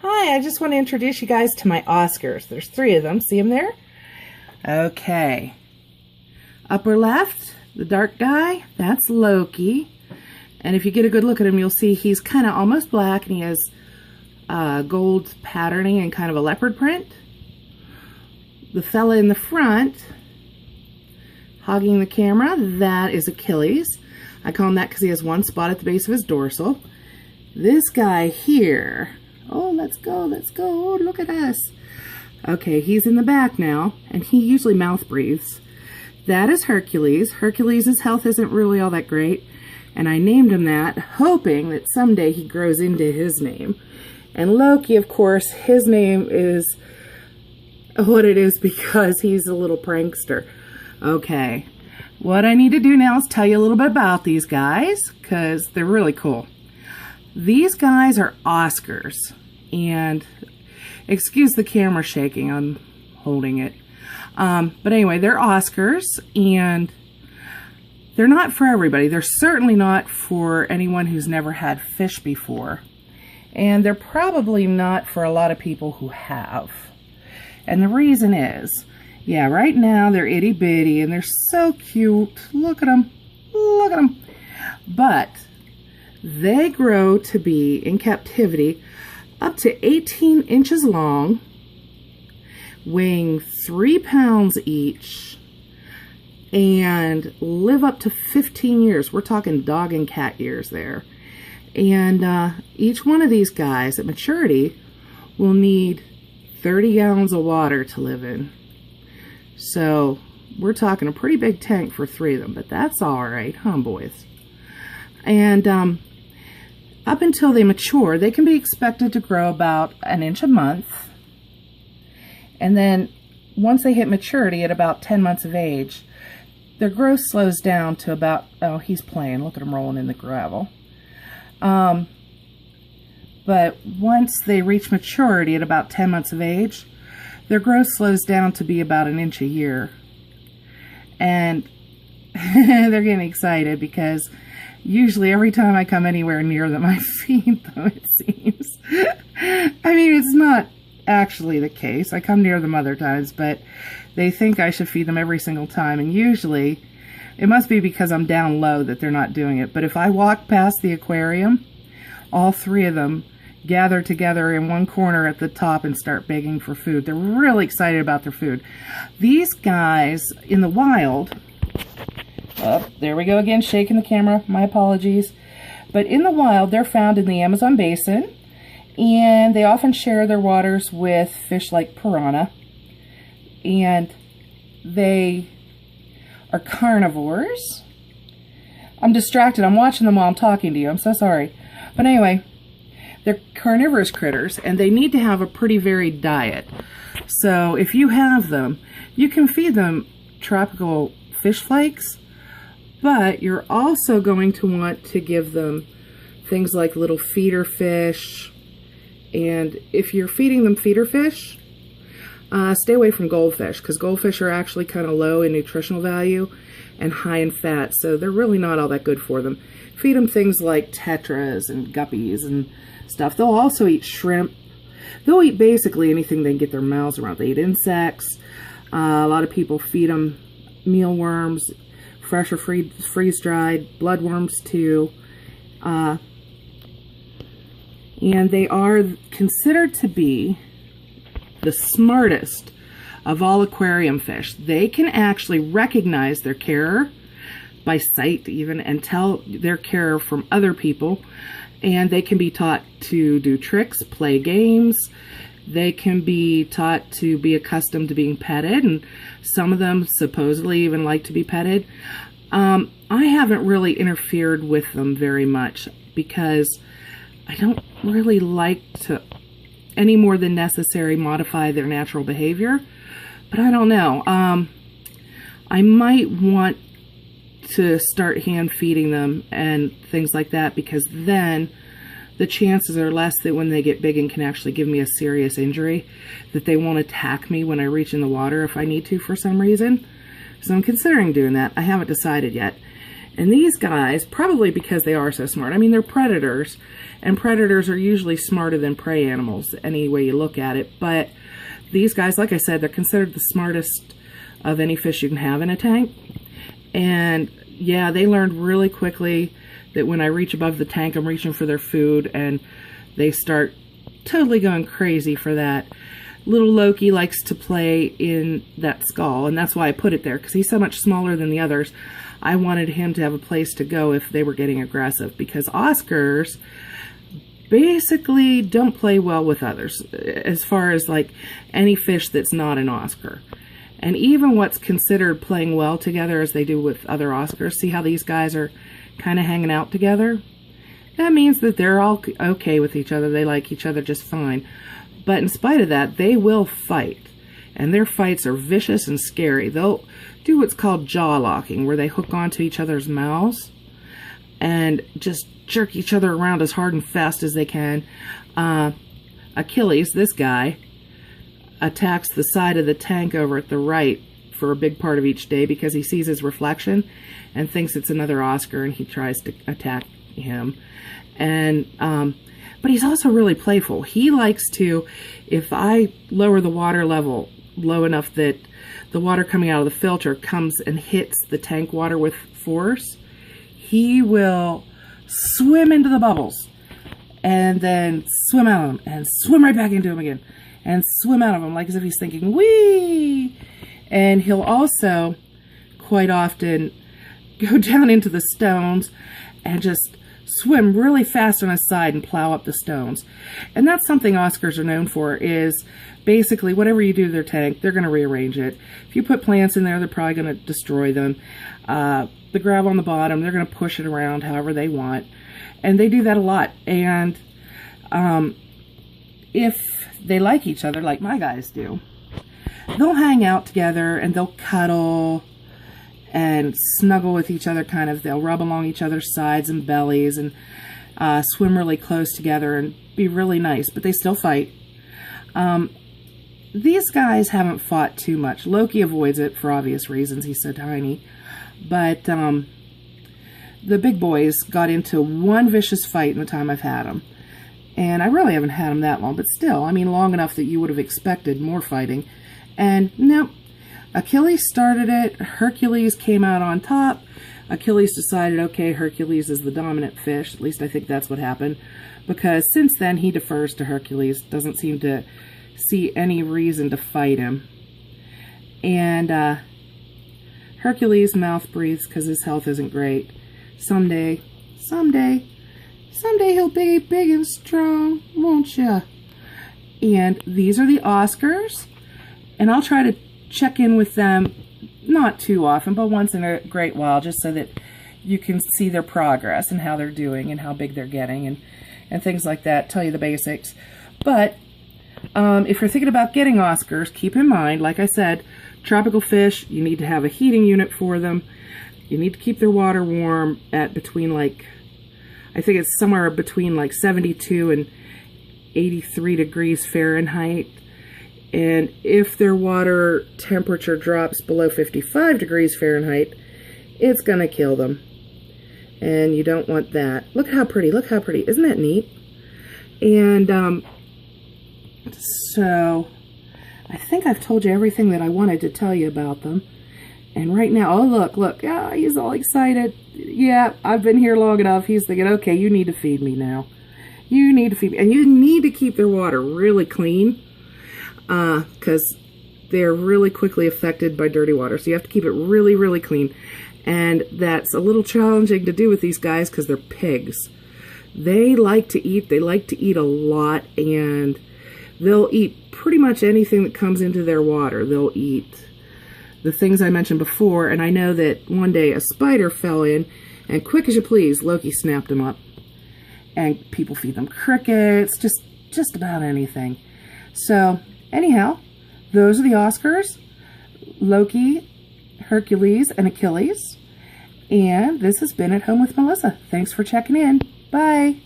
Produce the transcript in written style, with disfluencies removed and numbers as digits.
Hi, I just want to introduce you guys to my Oscars. There's 3 of them. See them there? Okay. Upper left, the dark guy, that's Loki. And if you get a good look at him, you'll see he's kind of almost black and he has gold patterning and kind of a leopard print. The fella in the front, hogging the camera, that is Achilles. I call him that because he has one spot at the base of his dorsal. This guy here, oh, let's go, oh, look at us. Okay, he's in the back now, and he usually mouth breathes. That is Hercules. Hercules' health isn't really all that great, and I named him that, hoping that someday he grows into his name. And Loki, of course, his name is what it is because he's a little prankster. Okay, what I need to do now is tell you a little bit about these guys, because they're really cool. These guys are Oscars, and excuse the camera shaking, I'm holding it. But anyway, they're Oscars, and they're not for everybody. They're certainly not for anyone who's never had fish before. And they're probably not for a lot of people who have. And the reason is, yeah, right now they're itty bitty and they're so cute. Look at them. Look at them. But they grow to be, in captivity, up to 18 inches long, weighing 3 pounds each, and live up to 15 years. We're talking dog and cat years there. And each one of these guys at maturity will need 30 gallons of water to live in. So we're talking a pretty big tank for 3 of them, but that's all right, huh, boys? And up until they mature, they can be expected to grow about 1 inch a month. And then once they hit maturity at about 10 months of age, their growth slows down to about, oh, he's playing. Look at him rolling in the gravel. But once they reach maturity at about 10 months of age, their growth slows down to be about 1 inch a year. And they're getting excited because usually every time I come anywhere near them, I feed them, it seems. I mean, it's not actually the case. I come near them other times, but they think I should feed them every single time. And usually, it must be because I'm down low that they're not doing it. But if I walk past the aquarium, all 3 of them gather together in one corner at the top and start begging for food. They're really excited about their food. These guys in the wild, oh, there we go again, shaking the camera, my apologies. But in the wild, they're found in the Amazon basin, and they often share their waters with fish like piranha. And they are carnivores. I'm distracted. I'm watching them while I'm talking to you. I'm so sorry. But anyway, they're carnivorous critters, and they need to have a pretty varied diet. So if you have them, you can feed them tropical fish flakes, but you're also going to want to give them things like little feeder fish. And if you're feeding them feeder fish, stay away from goldfish, because goldfish are actually kind of low in nutritional value and high in fat, so they're really not all that good for them. Feed them things like tetras and guppies and stuff. They'll also eat shrimp. They'll eat basically anything they can get their mouths around. They eat insects. A lot of people feed them mealworms, fresh or freeze-dried, bloodworms too. And they are considered to be the smartest of all aquarium fish. They can actually recognize their carer by sight even, and tell their carer from other people. And they can be taught to do tricks, play games. They can be taught to be accustomed to being petted, and some of them supposedly even like to be petted. I haven't really interfered with them very much because I don't really like to, any more than necessary, modify their natural behavior. But I don't know. I might want to start hand feeding them and things like that, because then the chances are less that when they get big and can actually give me a serious injury, that they won't attack me when I reach in the water if I need to for some reason. So I'm considering doing that. I haven't decided yet. And these guys, probably because they are so smart, I mean, they're predators, and predators are usually smarter than prey animals, any way you look at it. But these guys, like I said, they're considered the smartest of any fish you can have in a tank. And yeah, they learned really quickly that when I reach above the tank, I'm reaching for their food, and they start totally going crazy for that. Little Loki likes to play in that skull, and that's why I put it there, because he's so much smaller than the others. I wanted him to have a place to go if they were getting aggressive, because Oscars basically don't play well with others, as far as like any fish that's not an Oscar. And even what's considered playing well together as they do with other Oscars, see how these guys are kind of hanging out together? That means that they're all okay with each other. They like each other just fine. But in spite of that, they will fight. And their fights are vicious and scary. They'll do what's called jaw locking, where they hook onto each other's mouths and just jerk each other around as hard and fast as they can. Achilles, this guy, attacks the side of the tank over at the right for a big part of each day because he sees his reflection and thinks it's another Oscar, and he tries to attack him. And but he's also really playful. He likes to, if I lower the water level low enough that the water coming out of the filter comes and hits the tank water with force, he will swim into the bubbles and then swim out of them and swim right back into them again and swim out of them, like as if he's thinking, whee! And he'll also quite often go down into the stones and just swim really fast on his side and plow up the stones. And that's something Oscars are known for, is basically whatever you do to their tank, they're going to rearrange it. If you put plants in there, they're probably going to destroy them. The gravel on the bottom, they're going to push it around however they want. And they do that a lot. And if they like each other, like my guys do, they'll hang out together and they'll cuddle and snuggle with each other, kind of. They'll rub along each other's sides and bellies and swim really close together and be really nice, but they still fight. These guys haven't fought too much. Loki avoids it for obvious reasons. He's so tiny. But the big boys got into one vicious fight in the time I've had them. And I really haven't had them that long, but still, I mean, long enough that you would have expected more fighting. And nope. Achilles started it. Hercules came out on top. Achilles decided, okay, Hercules is the dominant fish. At least I think that's what happened. Because since then, he defers to Hercules. Doesn't seem to see any reason to fight him. And Hercules mouth breathes because his health isn't great. Someday he'll be big and strong, won't ya? And these are the Oscars. And I'll try to check in with them, not too often, but once in a great while, just so that you can see their progress and how they're doing and how big they're getting and things like that, tell you the basics. But if you're thinking about getting Oscars, keep in mind, like I said, tropical fish, you need to have a heating unit for them. You need to keep their water warm at between, like, I think it's somewhere between like 72 and 83 degrees Fahrenheit. And if their water temperature drops below 55 degrees Fahrenheit, it's going to kill them. And you don't want that. Look how pretty. Look how pretty. Isn't that neat? And so I think I've told you everything that I wanted to tell you about them. And right now, oh, look. Ah, he's all excited. Yeah, I've been here long enough. He's thinking, okay, you need to feed me now. You need to feed me. And you need to keep their water really clean. Because they're really quickly affected by dirty water. So you have to keep it really, really clean. And that's a little challenging to do with these guys because they're pigs. They like to eat. They like to eat a lot. And they'll eat pretty much anything that comes into their water. They'll eat the things I mentioned before. And I know that one day a spider fell in. And quick as you please, Loki snapped him up. And people feed them crickets. Just about anything. So anyhow, those are the Oscars, Loki, Hercules, and Achilles. And this has been At Home with Melissa. Thanks for checking in. Bye.